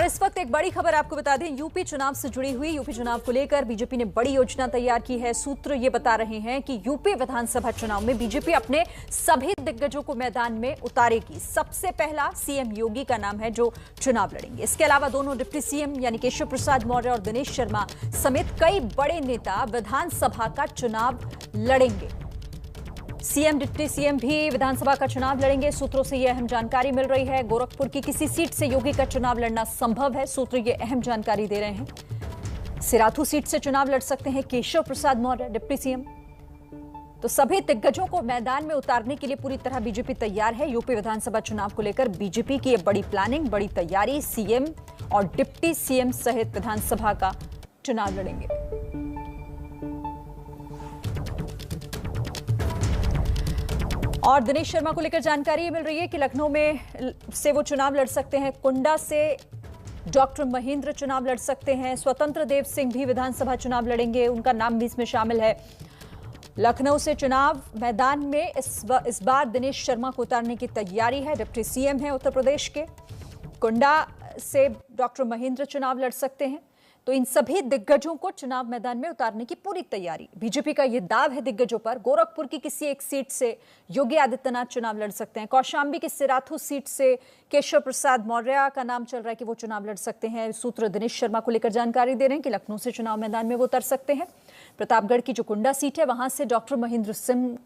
इस वक्त एक बड़ी खबर आपको बता दें, यूपी चुनाव से जुड़ी हुई। यूपी चुनाव को लेकर बीजेपी ने बड़ी योजना तैयार की है। सूत्र ये बता रहे हैं कि यूपी विधानसभा चुनाव में बीजेपी अपने सभी दिग्गजों को मैदान में उतारेगी। सबसे पहला सीएम योगी का नाम है जो चुनाव लड़ेंगे। इसके अलावा दोनों डिप्टी सीएम यानी केशव प्रसाद मौर्य और दिनेश शर्मा समेत कई बड़े नेता विधानसभा का चुनाव लड़ेंगे। सीएम डिप्टी सीएम भी विधानसभा का चुनाव लड़ेंगे। सूत्रों से यह अहम जानकारी मिल रही है। गोरखपुर की किसी सीट से योगी का चुनाव लड़ना संभव है। सूत्र ये अहम जानकारी दे रहे हैं। सिराथू सीट से चुनाव लड़ सकते हैं केशव प्रसाद मौर्य डिप्टी सीएम। तो सभी दिग्गजों को मैदान में उतारने के लिए पूरी तरह बीजेपी तैयार है। यूपी विधानसभा चुनाव को लेकर बीजेपी की यह बड़ी प्लानिंग, बड़ी तैयारी। सीएम और डिप्टी सीएम सहित विधानसभा का चुनाव लड़ेंगे। और दिनेश शर्मा को लेकर जानकारी मिल रही है कि लखनऊ में से वो चुनाव लड़ सकते हैं। कुंडा से डॉक्टर महेंद्र चुनाव लड़ सकते हैं। स्वतंत्र देव सिंह भी विधानसभा चुनाव लड़ेंगे, उनका नाम भी इसमें शामिल है। लखनऊ से चुनाव मैदान में इस बार दिनेश शर्मा को उतारने की तैयारी है। डिप्टी सीएम है उत्तर प्रदेश के। कुंडा से डॉक्टर महेंद्र चुनाव लड़ सकते हैं। तो इन सभी दिग्गजों को चुनाव मैदान में उतारने की पूरी तैयारी। बीजेपी का यह दाव है दिग्गजों पर। गोरखपुर की किसी एक सीट से योगी आदित्यनाथ चुनाव लड़ सकते हैं। कौशाम्बी की सिराथू सीट से केशव प्रसाद मौर्य का नाम चल रहा है कि वो चुनाव लड़ सकते हैं। सूत्र दिनेश शर्मा को लेकर जानकारी दे रहे हैं कि लखनऊ से चुनाव मैदान में वो उतर सकते हैं। प्रतापगढ़ की जो कुंडा सीट है वहां से डॉक्टर महेंद्र सिंह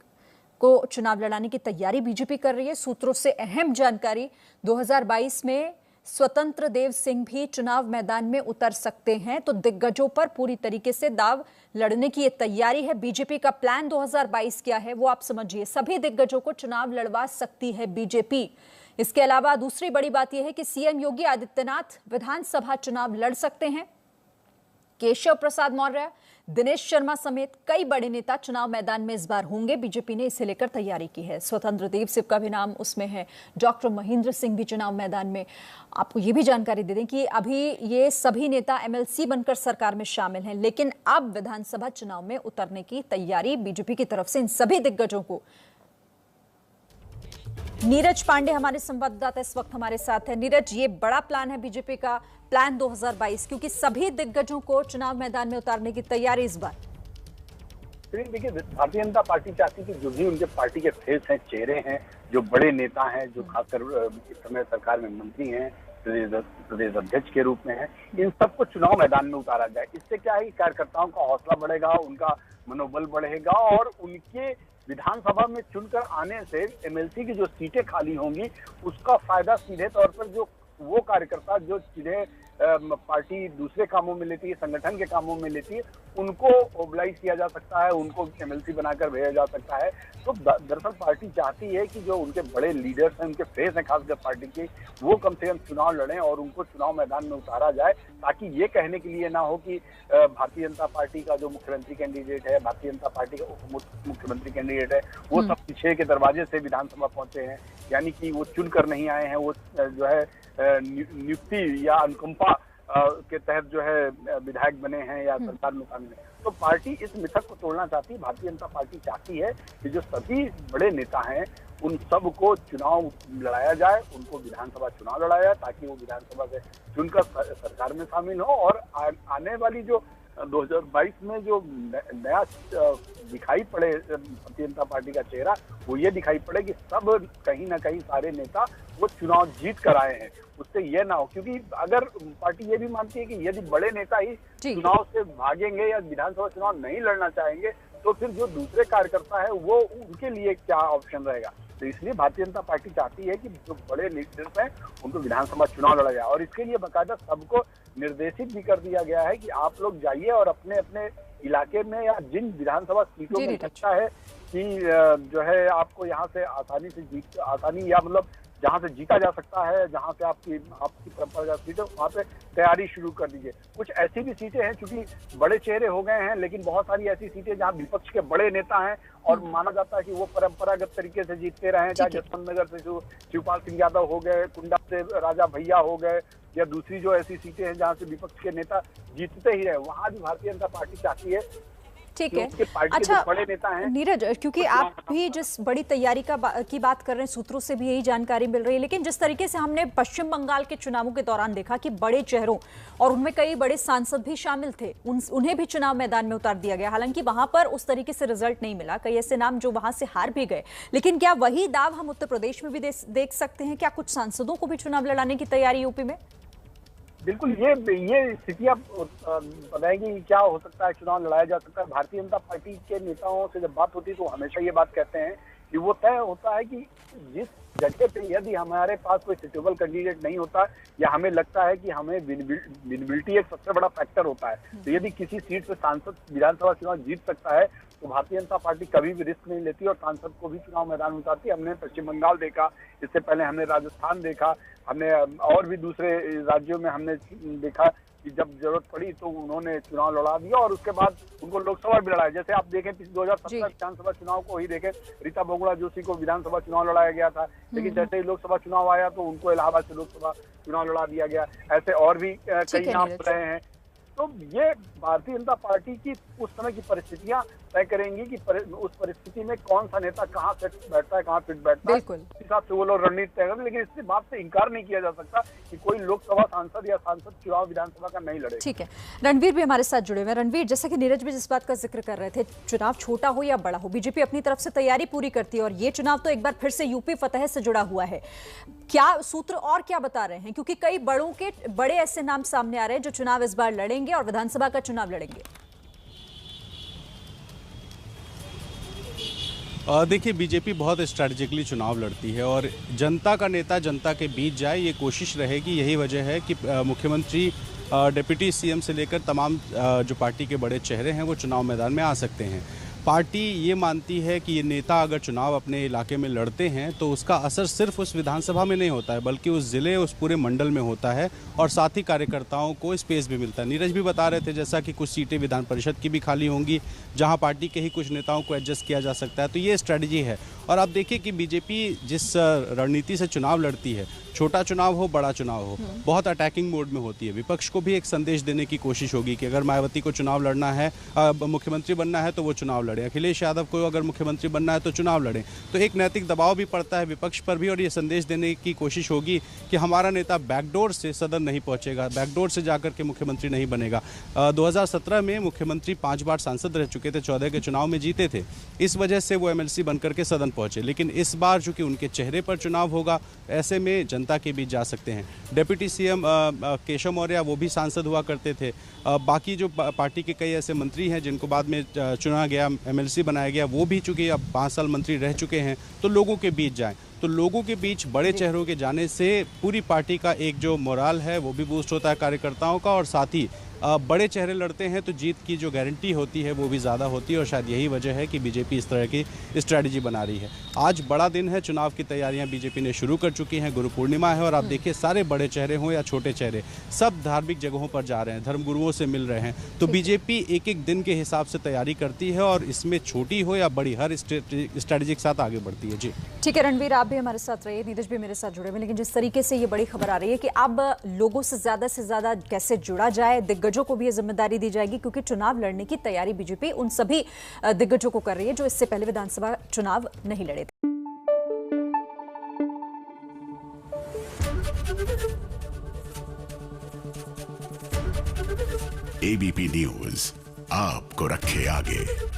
को चुनाव लड़ाने की तैयारी बीजेपी कर रही है। सूत्रों से अहम जानकारी, 2022 में स्वतंत्र देव सिंह भी चुनाव मैदान में उतर सकते हैं। तो दिग्गजों पर पूरी तरीके से दाव लड़ने की ये तैयारी है। बीजेपी का प्लान 2022 क्या है वो आप समझिए। सभी दिग्गजों को चुनाव लड़वा सकती है बीजेपी। इसके अलावा दूसरी बड़ी बात यह है कि सीएम योगी आदित्यनाथ विधानसभा चुनाव लड़ सकते हैं। केशव प्रसाद मौर्य, दिनेश शर्मा समेत कई बड़े नेता चुनाव मैदान में इस बार होंगे। बीजेपी ने इसे लेकर तैयारी की है। स्वतंत्र देव सिंह का भी नाम उसमें है। डॉक्टर महेंद्र सिंह भी चुनाव मैदान में। आपको ये भी जानकारी दे दें कि अभी ये सभी नेता एमएलसी बनकर सरकार में शामिल हैं, लेकिन अब विधानसभा चुनाव में उतरने की तैयारी बीजेपी की तरफ से इन सभी दिग्गजों को। नीरज पांडे हमारे संवाददाता इस वक्त हमारे साथ है। नीरज, ये बड़ा प्लान है बीजेपी का, प्लान 2022, क्योंकि सभी दिग्गजों को चुनाव मैदान में उतारने की तैयारी इस बार। देखिए, भारतीय जनता पार्टी चाहती है कि जो भी उनके पार्टी के फेस हैं, चेहरे हैं, जो बड़े नेता हैं, जो खासकर इस समय सरकार में मंत्री हैं, प्रदेश अध्यक्ष के रूप में हैं, इन सबको चुनाव मैदान में उतारा जाए। इससे क्या है कि कार्यकर्ताओं का हौसला बढ़ेगा, उनका मनोबल बढ़ेगा और उनके विधानसभा में चुनकर आने से एमएलसी की जो सीटें खाली होंगी उसका फायदा सीधे तौर पर जो वो कार्यकर्ता जो सीधे पार्टी दूसरे कामों में लेती है, संगठन के कामों में लेती है, उनको मोबिलाइज किया जा सकता है, उनको एमएलसी बनाकर भेजा जा सकता है। तो दरअसल पार्टी चाहती है कि जो उनके बड़े लीडर्स हैं, उनके फेस हैं खासकर पार्टी के, वो कम से कम चुनाव लड़ें और उनको चुनाव मैदान में उतारा जाए, ताकि ये कहने के लिए ना हो कि भारतीय जनता पार्टी का जो मुख्यमंत्री कैंडिडेट है, भारतीय जनता पार्टी का उप मुख्यमंत्री कैंडिडेट है, वो सब पीछे के दरवाजे से विधानसभा पहुंचे हैं, यानी कि वो चुनकर नहीं आए हैं, वो जो है नियुक्ति या अनुकंपा के तहत जो है विधायक बने हैं या सरकार में शामिल है। तो पार्टी इस मिथक को तोड़ना चाहती है। भारतीय जनता पार्टी चाहती है कि जो सभी बड़े नेता हैं उन सब को चुनाव लड़ाया जाए, उनको विधानसभा चुनाव लड़ाया जाए, ताकि वो विधानसभा से चुनकर सरकार में शामिल हो और आने वाली जो 2022 में जो नया दिखाई पड़े भारतीय जनता पार्टी का चेहरा, वो ये दिखाई पड़े कि सब कहीं ना कहीं सारे नेता वो चुनाव जीत कर आए हैं। उससे ये ना हो, क्योंकि अगर पार्टी ये भी मानती है कि यदि बड़े नेता ही चुनाव से भागेंगे या विधानसभा चुनाव नहीं लड़ना चाहेंगे तो फिर जो दूसरे कार्यकर्ता है वो उनके लिए क्या ऑप्शन रहेगा। तो इसलिए भारतीय जनता पार्टी चाहती है कि जो बड़े लीडर्स हैं उनको विधानसभा चुनाव लड़ा जाए और इसके लिए बाकायदा सबको निर्देशित भी कर दिया गया है कि आप लोग जाइए और अपने अपने इलाके में या जिन विधानसभा सीटों में लगता है कि जो है आपको यहाँ से आसानी या मतलब जहाँ से जीता जा सकता है, जहाँ से आपकी परंपरागत सीट है, वहाँ पे तैयारी शुरू कर दीजिए। कुछ ऐसी भी सीटें हैं, चूंकि बड़े चेहरे हो गए हैं, लेकिन बहुत सारी ऐसी सीटें जहाँ विपक्ष के बड़े नेता हैं और माना जाता है कि वो परंपरागत तरीके से जीतते रहे, चाहे जसवंत नगर से शिवपाल सिंह यादव हो गए, कुंडा से राजा भैया हो गए, या दूसरी जो ऐसी सीटें हैं जहाँ से विपक्ष के नेता जीतते ही रहे, वहाँ भी भारतीय जनता पार्टी चाहती है ठीक है। उनके पार्टी के जो बड़े नेता हैं। नीरज, क्योंकि आप भी जिस बड़ी तैयारी की बात कर रहे हैं, सूत्रों से भी यही जानकारी मिल रही है, लेकिन जिस तरीके से हमने पश्चिम बंगाल के चुनावों के दौरान देखा कि बड़े चेहरों और उनमें कई बड़े सांसद भी शामिल थे, उन्हें भी चुनाव मैदान में उतार दिया गया। हालांकि वहां पर उस तरीके से रिजल्ट नहीं मिला, कई ऐसे नाम जो वहां से हार भी गए, लेकिन क्या वही दाव हम उत्तर प्रदेश में भी देख सकते हैं? क्या कुछ सांसदों को भी चुनाव लड़ाने की तैयारी यूपी में? बिल्कुल, ये स्थितियां बताएंगी क्या हो सकता है, चुनाव लड़ाया जा सकता है। भारतीय जनता पार्टी के नेताओं से जब बात होती है तो हमेशा ये बात कहते हैं कि वो तय होता है कि जिस जगह पे यदि हमारे पास कोई सुटेबल कैंडिडेट नहीं होता या हमें लगता है कि हमें विजिबिलिटी एक सबसे बड़ा फैक्टर होता है, तो यदि किसी सीट पे सांसद विधानसभा चुनाव जीत सकता है तो भारतीय जनता पार्टी कभी भी रिस्क नहीं लेती और सांसद को भी चुनाव मैदान में उतारती। हमने पश्चिम बंगाल देखा, इससे पहले हमने राजस्थान देखा, हमने और भी दूसरे राज्यों में हमने देखा कि जब जरूरत पड़ी तो उन्होंने चुनाव लड़ा दिया और उसके बाद उनको लोकसभा भी लड़ाया। जैसे आप देखें 2017 विधानसभा चुनाव को ही देखें, रीता बहुगुणा जोशी को विधानसभा चुनाव लड़ाया गया था, लेकिन जैसे ही लोकसभा चुनाव आया तो उनको इलाहाबाद से लोकसभा चुनाव लड़ा दिया गया। ऐसे और भी कई नाम रहे हैं। तो ये भारतीय जनता पार्टी की उस समय की परिस्थितियां तय करेंगी कि उस परिस्थिति में कौन सा नेता कहाँ फिट बैठता है, कहाँ फिट बैठता है, इस हिसाब से वो लोग रणनीति तय करेंगे। लेकिन इस बात से इनकार नहीं किया जा सकता कि कोई लोकसभा सांसद या सांसद चुनाव विधानसभा का नहीं लड़े। ठीक है, रणवीर भी हमारे साथ जुड़े हुए हैं। रणवीर, जैसा कि नीरज भी जिस बात का जिक्र कर रहे थे, चुनाव छोटा हो या बड़ा हो, बीजेपी अपनी तरफ से तैयारी पूरी करती है और ये चुनाव तो एक बार फिर से यूपी फतह से जुड़ा हुआ है। क्या सूत्र और क्या बता रहे हैं, क्योंकि कई बड़े ऐसे नाम सामने आ रहे हैं जो चुनाव इस बार लड़ेंगे और विधानसभा का चुनाव लड़ेंगे? देखिए, बीजेपी बहुत स्ट्रैटेजिकली चुनाव लड़ती है और जनता का नेता जनता के बीच जाए, ये कोशिश रहेगी। यही वजह है कि मुख्यमंत्री, डिप्टी सीएम से लेकर तमाम जो पार्टी के बड़े चेहरे हैं वो चुनाव मैदान में आ सकते हैं। पार्टी ये मानती है कि ये नेता अगर चुनाव अपने इलाके में लड़ते हैं तो उसका असर सिर्फ उस विधानसभा में नहीं होता है, बल्कि उस ज़िले, उस पूरे मंडल में होता है और साथ ही कार्यकर्ताओं को स्पेस भी मिलता है। नीरज भी बता रहे थे जैसा कि कुछ सीटें विधान परिषद की भी खाली होंगी जहां पार्टी के ही कुछ नेताओं को एडजस्ट किया जा सकता है। तो ये स्ट्रैटेजी है। और आप देखिए कि बीजेपी जिस रणनीति से चुनाव लड़ती है, छोटा चुनाव हो बड़ा चुनाव हो, बहुत अटैकिंग मोड में होती है। विपक्ष को भी एक संदेश देने की कोशिश होगी कि अगर मायावती को चुनाव लड़ना है, मुख्यमंत्री बनना है तो वो चुनाव लड़े, अखिलेश यादव को अगर मुख्यमंत्री बनना है तो चुनाव लड़े। तो एक नैतिक दबाव भी पड़ता है विपक्ष पर भी और ये संदेश देने की कोशिश होगी कि हमारा नेता बैकडोर से सदन नहीं पहुंचेगा, बैकडोर से जाकर के मुख्यमंत्री नहीं बनेगा। 2017 में मुख्यमंत्री 5 बार सांसद रह चुके थे, 14 के चुनाव में जीते थे, इस वजह से वो एमएलसी बनकर के सदन पहुंचे। लेकिन इस बार चूंकि उनके चेहरे पर चुनाव होगा, ऐसे में जनता के बीच जा सकते हैं। डिप्टी सीएम केशव मौर्य वो भी सांसद हुआ करते थे। बाकी जो पार्टी के कई ऐसे मंत्री हैं जिनको बाद में चुना गया, एमएलसी बनाया गया, वो भी चूंकि अब 5 साल मंत्री रह चुके हैं, तो लोगों के बीच जाएं। तो लोगों के बीच बड़े चेहरों के जाने से पूरी पार्टी का एक जो मोराल है वो भी बूस्ट होता है कार्यकर्ताओं का, और साथ ही बड़े चेहरे लड़ते हैं तो जीत की जो गारंटी होती है वो भी ज़्यादा होती है। और शायद यही वजह है कि बीजेपी इस तरह की स्ट्रैटेजी बना रही है। आज बड़ा दिन है, चुनाव की तैयारियां बीजेपी ने शुरू कर चुकी हैं, गुरु पूर्णिमा है और आप देखिए सारे बड़े चेहरे हों या छोटे चेहरे, सब धार्मिक जगहों पर जा रहे हैं, धर्मगुरुओं से मिल रहे हैं। तो बीजेपी एक एक दिन के हिसाब से तैयारी करती है और इसमें छोटी हो या बड़ी, हर स्ट्रैटेजी के साथ आगे बढ़ती है। जी ठीक है रणवीर, आप भी हमारे साथ रहिए, नीरज भी मेरे साथ जुड़े हुए। लेकिन जिस तरीके से ये बड़ी खबर आ रही है कि अब लोगों से ज्यादा कैसे जुड़ा जाए, दिग्गजों को भी ये जिम्मेदारी दी जाएगी, क्योंकि चुनाव लड़ने की तैयारी बीजेपी उन सभी दिग्गजों को कर रही है जो इससे पहले विधानसभा चुनाव नहीं लड़े थे। एबीपी न्यूज आपको रखे आगे।